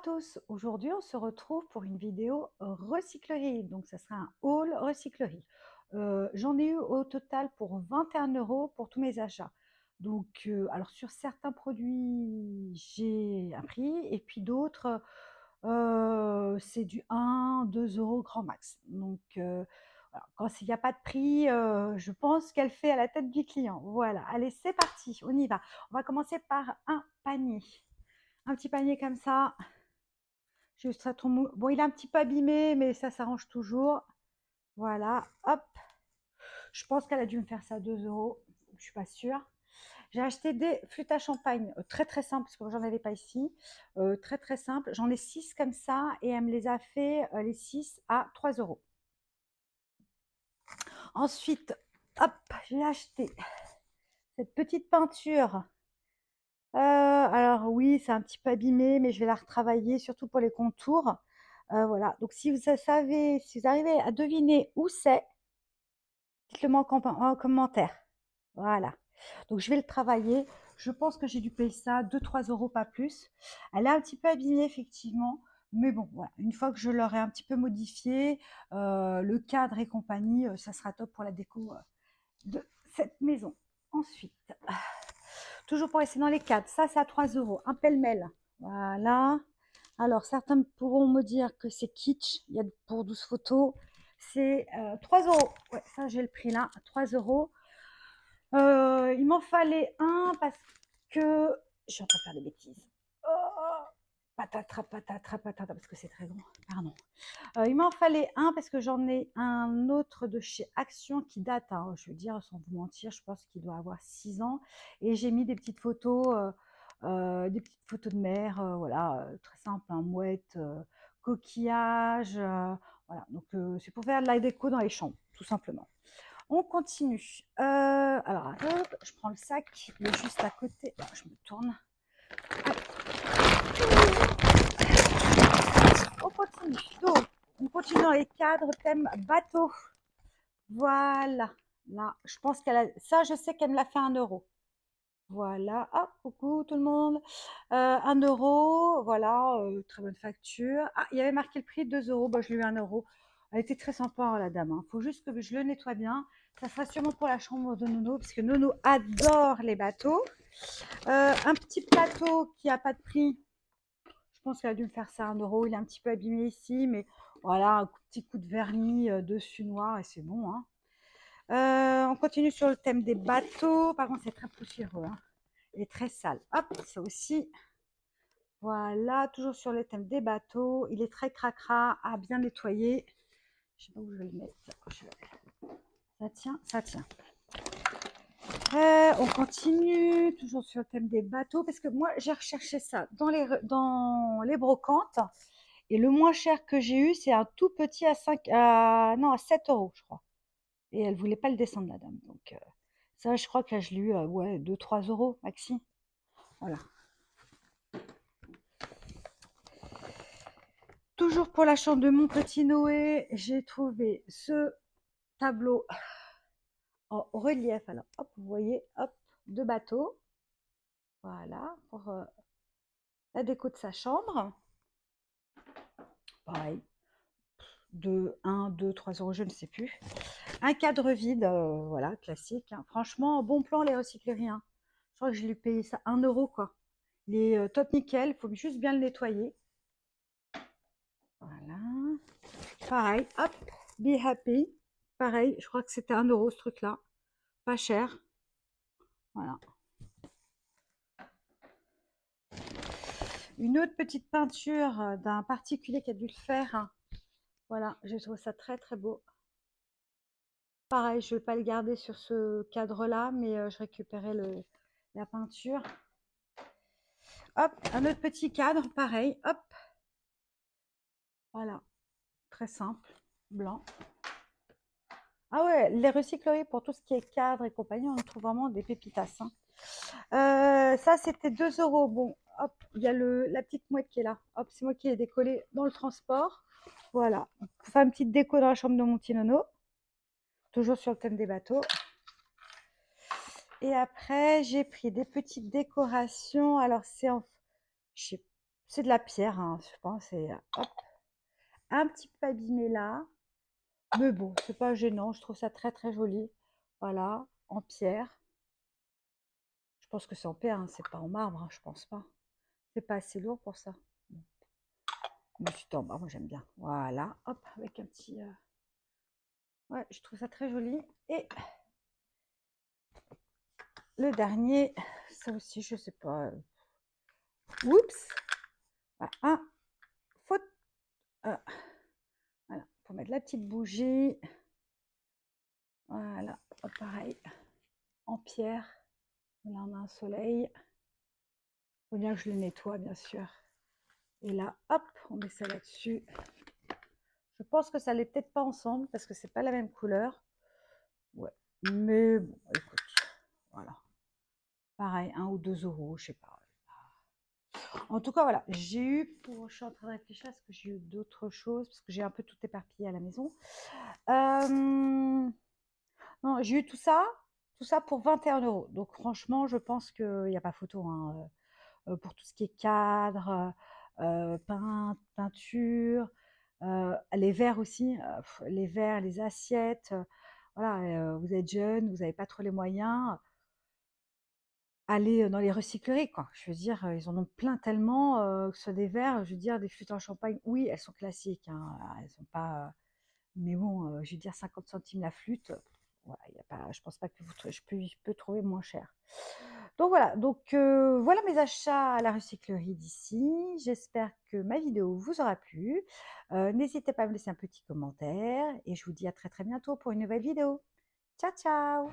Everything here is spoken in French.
tous, aujourd'hui on se retrouve pour une vidéo recyclerie, donc ça sera un haul recyclerie. J'en ai eu au total pour 21 € pour tous mes achats. Donc, alors sur certains produits j'ai un prix et puis d'autres c'est du 1, 2 € grand max. Donc, voilà, quand il n'y a pas de prix, je pense qu'elle fait à la tête du client. Voilà, allez c'est parti, on y va. On va commencer par un panier. Un petit panier comme ça. Juste ça tombe mou. Bon, il est un petit peu abîmé, mais ça s'arrange toujours. Voilà, hop. Je pense qu'elle a dû me faire ça 2 €. Je suis pas sûre. J'ai acheté des flûtes à champagne très très simples parce que j'en avais pas ici. Très très simple. J'en ai 6 comme ça et elle me les a fait les 6 à 3 €. Ensuite, hop, j'ai acheté cette petite peinture. Alors oui, c'est un petit peu abîmé, mais je vais la retravailler, surtout pour les contours. Voilà, donc si vous savez, si vous arrivez à deviner où c'est, dites-le moi en commentaire. Voilà, donc je vais le travailler. Je pense que j'ai dû payer ça 2, 3 € pas plus. Elle est un petit peu abîmée effectivement, mais bon, voilà, une fois que je l'aurai un petit peu modifié, le cadre et compagnie, ça sera top pour la déco de cette maison. Ensuite, toujours pour rester dans les cadres, ça c'est à 3 €, un pêle-mêle. Voilà. Alors certains pourront me dire que c'est kitsch, il y a pour 12 photos, c'est 3 €. Ouais, ça j'ai le prix là, 3 €. Il m'en fallait un parce que je suis en train de faire des bêtises. Oh, patatras, patatras, patatras, parce que c'est très grand. Pardon. Il m'en fallait un parce que j'en ai un autre de chez Action qui date, hein, je veux dire, sans vous mentir, je pense qu'il doit avoir 6 ans. Et j'ai mis des petites photos de mer, voilà, très simple, hein, mouette, coquillage, voilà. Donc c'est pour faire de la déco dans les chambres, tout simplement. On continue. Alors, hop, je prends le sac, il est juste à côté. Alors, je me tourne. On continue. Donc, on continue dans les cadres thème bateau. Voilà. Là, je pense qu'elle a. Ça, je sais qu'elle me l'a fait 1 €. Voilà. Ah, coucou tout le monde. 1 €. Voilà. Très bonne facture. Ah, il y avait marqué le prix 2 €. Bah, je lui ai eu 1 €. Elle était très sympa, hein, la dame. Il faut juste que je le nettoie bien. Ça sera sûrement pour la chambre de Nono, parce que Nono adore les bateaux. Un petit plateau qui n'a pas de prix. Je pense qu'elle a dû me faire ça 1 €. Il est un petit peu abîmé ici, mais voilà, un petit coup de vernis dessus noir et c'est bon, hein. On continue sur le thème des bateaux. Par contre, c'est très poussiéreux, hein. Il est très sale. Hop, ça aussi. Voilà, toujours sur le thème des bateaux. Il est très cracra, à bien nettoyer. Je sais pas où je vais le mettre. Ça tient, ça tient. On continue, toujours sur le thème des bateaux, parce que moi, j'ai recherché ça dans les brocantes. Et le moins cher que j'ai eu, c'est un tout petit non, à 7 €, je crois. Et elle voulait pas le descendre, la dame. Donc, ça, je crois que là, je l'ai eu, ouais, 2, 3 € maxi. Voilà. Toujours pour la chambre de mon petit Noé, j'ai trouvé ce tableau en relief. Alors, hop, vous voyez, hop, deux bateaux. Voilà, pour la déco de sa chambre. Pareil, 1, 2, 3 €, je ne sais plus. Un cadre vide, voilà, classique, hein. Franchement, bon plan les recycleries, hein. Je crois que je lui ai payé ça 1 € quoi. Il est top nickel, il faut juste bien le nettoyer. Voilà. Pareil, hop, be happy. Pareil, je crois que c'était 1 € ce truc-là. Pas cher. Voilà. Une autre petite peinture d'un particulier qui a dû le faire, hein. Voilà, j'ai trouvé ça très très beau. Pareil, je ne vais pas le garder sur ce cadre-là, mais je récupérais la peinture. Hop, un autre petit cadre, pareil, hop. Voilà, très simple, blanc. Ah ouais, les recycleries pour tout ce qui est cadre et compagnie, on trouve vraiment des pépitas, hein. Ça, c'était 2 €. Bon, hop, il y a la petite mouette qui est là. Hop, c'est moi qui l'ai décollée dans le transport. Voilà, pour faire une petite déco dans la chambre de mon petit nono. Toujours sur le thème des bateaux. Et après, j'ai pris des petites décorations. Alors, C'est de la pierre, hein, je pense, et hop, un petit peu abîmé là, mais bon, c'est pas gênant, je trouve ça très, très joli. Voilà, en pierre. Je pense que c'est en pierre, hein, c'est pas en marbre, hein, je pense pas. C'est pas assez lourd pour ça. Bon, mais c'est en bas, moi j'aime bien. Voilà, hop, avec un petit... Ouais, je trouve ça très joli. Et le dernier, ça aussi, je sais pas. Oups, ah, un faute. Voilà, pour mettre la petite bougie. Voilà, hop, pareil, en pierre. Là, on a un soleil. Il faut bien que je le nettoie, bien sûr. Et là, hop, on met ça là-dessus. Je pense que ça l'est peut-être pas ensemble parce que c'est pas la même couleur. Ouais, mais bon, écoute, voilà. Pareil, 1 ou 2 euros, je sais pas. En tout cas, voilà, j'ai eu, je suis en train de réfléchir à ce que j'ai eu d'autres choses, parce que j'ai un peu tout éparpillé à la maison. Non, j'ai eu tout ça pour 21 euros. Donc franchement, je pense qu'il n'y a pas photo, hein, pour tout ce qui est cadre, peinture, les verres aussi, les verres, les assiettes. Voilà, vous êtes jeune, vous n'avez pas trop les moyens. Aller dans les recycleries, quoi. Je veux dire, ils en ont plein tellement, que ce soit des verres, je veux dire, des flûtes en champagne. Oui, elles sont classiques, hein, elles sont pas, mais bon, je veux dire 50 centimes la flûte, voilà, il y a pas, je pense pas que je peux trouver moins cher. Donc voilà, donc voilà mes achats à la recyclerie d'ici. J'espère que ma vidéo vous aura plu. N'hésitez pas à me laisser un petit commentaire et je vous dis à très, très bientôt pour une nouvelle vidéo. Ciao, ciao!